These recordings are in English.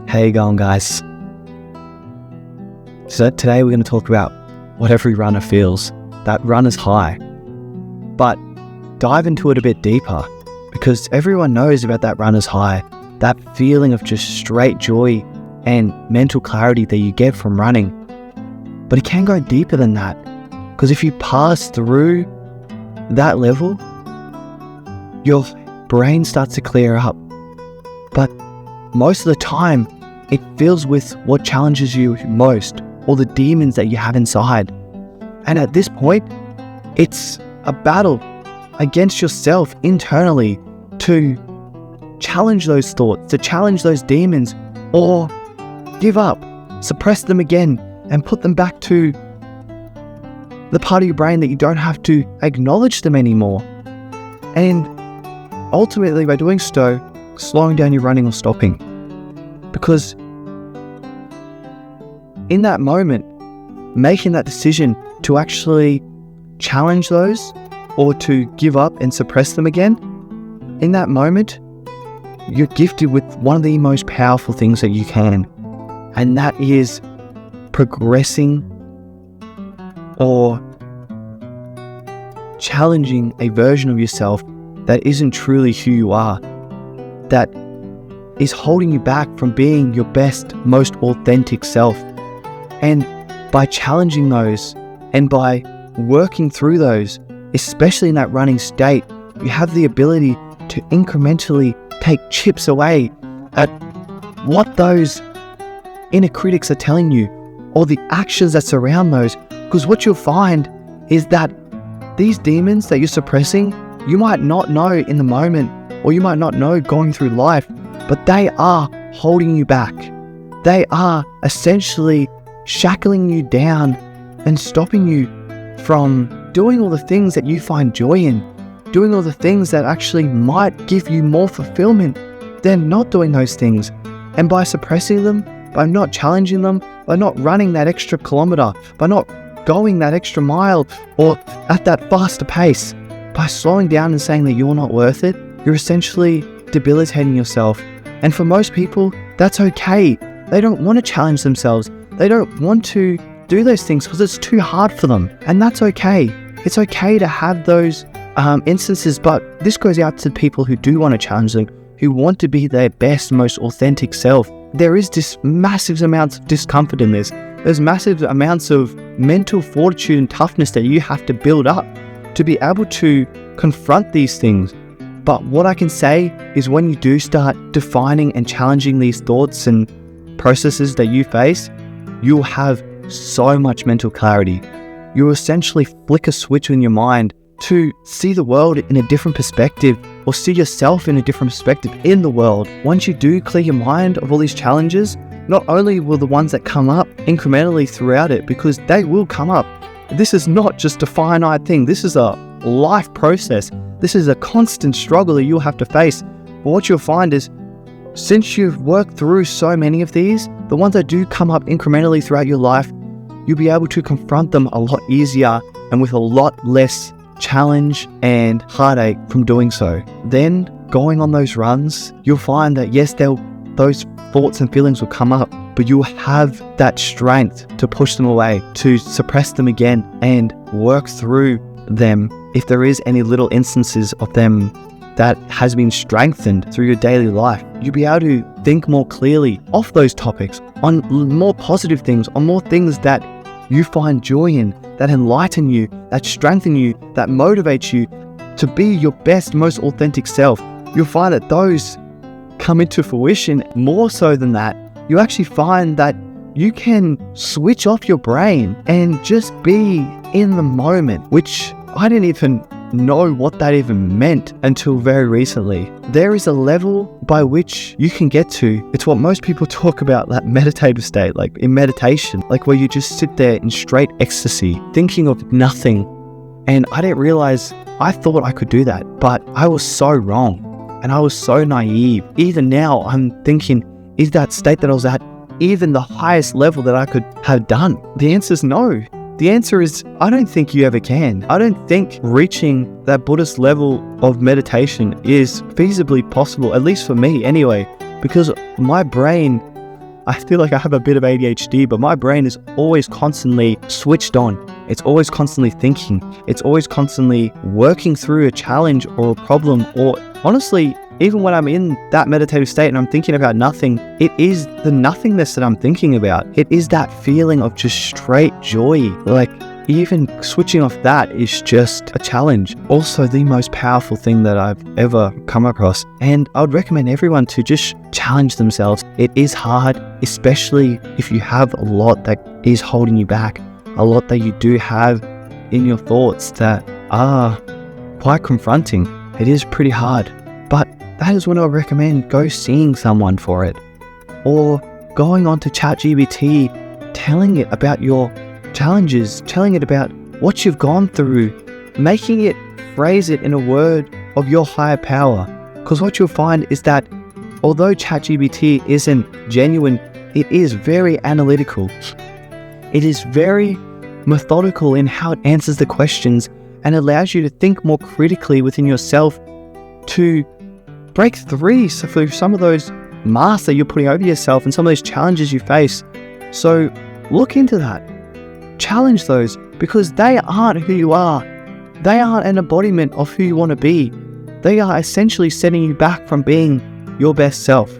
How you going, guys? So today we're going to talk about what every runner feels, that runner's high. But dive into it a bit deeper, because everyone knows about that runner's high, that feeling of just straight joy and mental clarity that you get from running. But it can go deeper than that, because if you pass through that level, your brain starts to clear up. But most of the time, it fills with what challenges you most, or the demons that you have inside. And at this point, it's a battle against yourself internally to challenge those thoughts, to challenge those demons, or give up, suppress them again, and put them back to the part of your brain that you don't have to acknowledge them anymore. And ultimately, by doing so, slowing down your running or stopping. Because in that moment, making that decision to actually challenge those or to give up and suppress them again, in that moment, you're gifted with one of the most powerful things that you can. And that is progressing or challenging a version of yourself that isn't truly who you are, that is holding you back from being your best, most authentic self. And by challenging those and by working through those, especially in that running state, you have the ability to incrementally take chips away at what those inner critics are telling you, or the actions that surround those. Because what you'll find is that these demons that you're suppressing, you might not know in the moment, or you might not know going through life, but they are holding you back. They are essentially shackling you down and stopping you from doing all the things that you find joy in, doing all the things that actually might give you more fulfillment than not doing those things. And by suppressing them, by not challenging them, by not running that extra kilometer, by not going that extra mile or at that faster pace, by slowing down and saying that you're not worth it, you're essentially debilitating yourself. And for most people, that's okay. They don't want to challenge themselves. They don't want to do those things because it's too hard for them. And that's okay. It's okay to have those instances, but this goes out to people who do want to challenge them, who want to be their best, most authentic self. There is this massive amounts of discomfort in this. There's massive amounts of mental fortitude and toughness that you have to build up to be able to confront these things. But what I can say is when you do start defining and challenging these thoughts and processes that you face, you'll have so much mental clarity. You'll essentially flick a switch in your mind to see the world in a different perspective, or see yourself in a different perspective in the world. Once you do clear your mind of all these challenges, not only will the ones that come up incrementally throughout it, because they will come up. This is not just a finite thing. This is a life process. This is a constant struggle that you'll have to face. But what you'll find is, since you've worked through so many of these, the ones that do come up incrementally throughout your life, you'll be able to confront them a lot easier and with a lot less challenge and heartache from doing so. Then going on those runs, you'll find that yes, those thoughts and feelings will come up, but you'll have that strength to push them away, to suppress them again and work through them. If there is any little instances of them that has been strengthened through your daily life, you'll be able to think more clearly off those topics, on more positive things, on more things that you find joy in, that enlighten you, that strengthen you, that motivates you to be your best, most authentic self. You'll find that those come into fruition. More so than that, you actually find that you can switch off your brain and just be in the moment, which I didn't even know what that even meant until very recently. There is a level by which you can get to. It's what most people talk about, that meditative state, like in meditation, like where you just sit there in straight ecstasy, thinking of nothing. And I didn't realize, I thought I could do that, but I was so wrong. And I was so naive. Even now, I'm thinking, is that state that I was at even the highest level that I could have done? The answer is no. The answer is, I don't think you ever can. I don't think reaching that Buddhist level of meditation is feasibly possible, at least for me anyway, because my brain I feel like I have a bit of ADHD, but my brain is always constantly switched on. It's always constantly thinking. It's always constantly working through a challenge or a problem, or honestly, even when I'm in that meditative state and I'm thinking about nothing, it is the nothingness that I'm thinking about. It is that feeling of just straight joy. Like, even switching off that is just a challenge. Also, the most powerful thing that I've ever come across. And I would recommend everyone to just challenge themselves. It is hard, especially if you have a lot that is holding you back, a lot that you do have in your thoughts that are quite confronting. It is pretty hard, but that is when I would recommend go seeing someone for it, or going on to ChatGPT, telling it about your challenges, telling it about what you've gone through, making it phrase it in a word of your higher power. Because what you'll find is that although ChatGPT isn't genuine, it is very analytical. It is very methodical in how it answers the questions and allows you to think more critically within yourself to break through some of those masks that you're putting over yourself and some of those challenges you face. So look into that. Challenge those, because they aren't who you are. They aren't an embodiment of who you want to be. They are essentially setting you back from being your best self.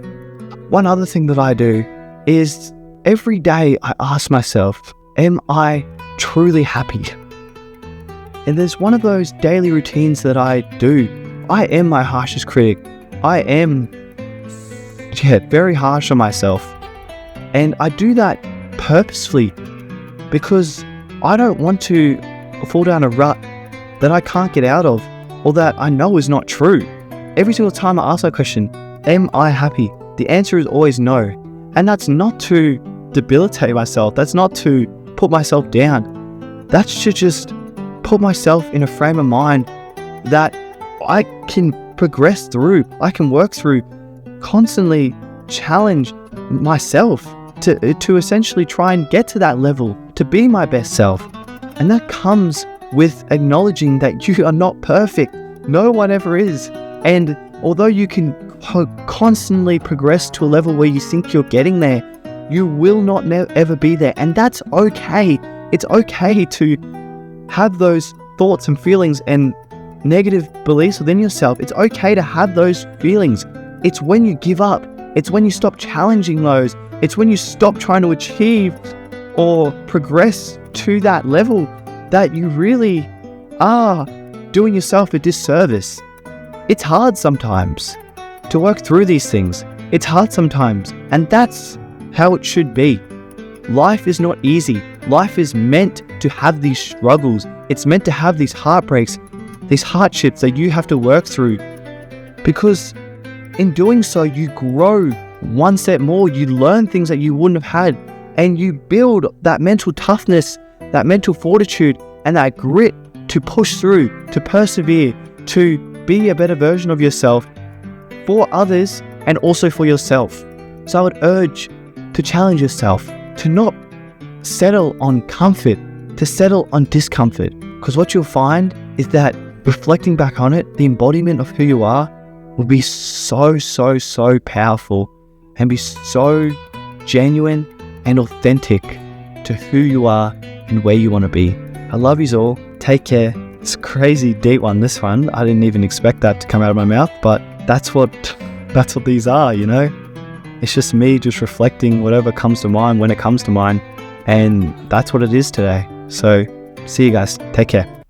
One other thing that I do is every day I ask myself, am I truly happy? And there's one of those daily routines that I do. I am my harshest critic. I am very harsh on myself. And I do that purposefully, because I don't want to fall down a rut that I can't get out of, or that I know is not true. Every single time I ask that question, am I happy? The answer is always no. And that's not to debilitate myself. That's not to put myself down. That's to just put myself in a frame of mind that I can progress through. I can work through, constantly challenge myself to essentially try and get to that level, to be my best self. And that comes with acknowledging that you are not perfect. No one ever is. And although you can constantly progress to a level where you think you're getting there, you will not ever be there. And that's okay. It's okay to have those thoughts and feelings and negative beliefs within yourself. It's okay to have those feelings. It's when you give up. It's when you stop challenging those. It's when you stop trying to achieve or progress to that level that you really are doing yourself a disservice. It's hard sometimes to work through these things. It's hard sometimes, and that's how it should be. Life is not easy. Life is meant to have these struggles. It's meant to have these heartbreaks, these hardships that you have to work through, because in doing so, you grow one step more. You learn things that you wouldn't have had, and you build that mental toughness, that mental fortitude, and that grit to push through, to persevere, to be a better version of yourself for others and also for yourself. So I would urge to challenge yourself, to not settle on comfort, to settle on discomfort, because what you'll find is that reflecting back on it, the embodiment of who you are will be so powerful and be so genuine and authentic to who you are and where you want to be. I love yous all. Take care. It's a crazy deep one, this one. I didn't even expect that to come out of my mouth, but that's what these are, you know? It's just me just reflecting whatever comes to mind when it comes to mind, and that's what it is today. So see you guys. Take care.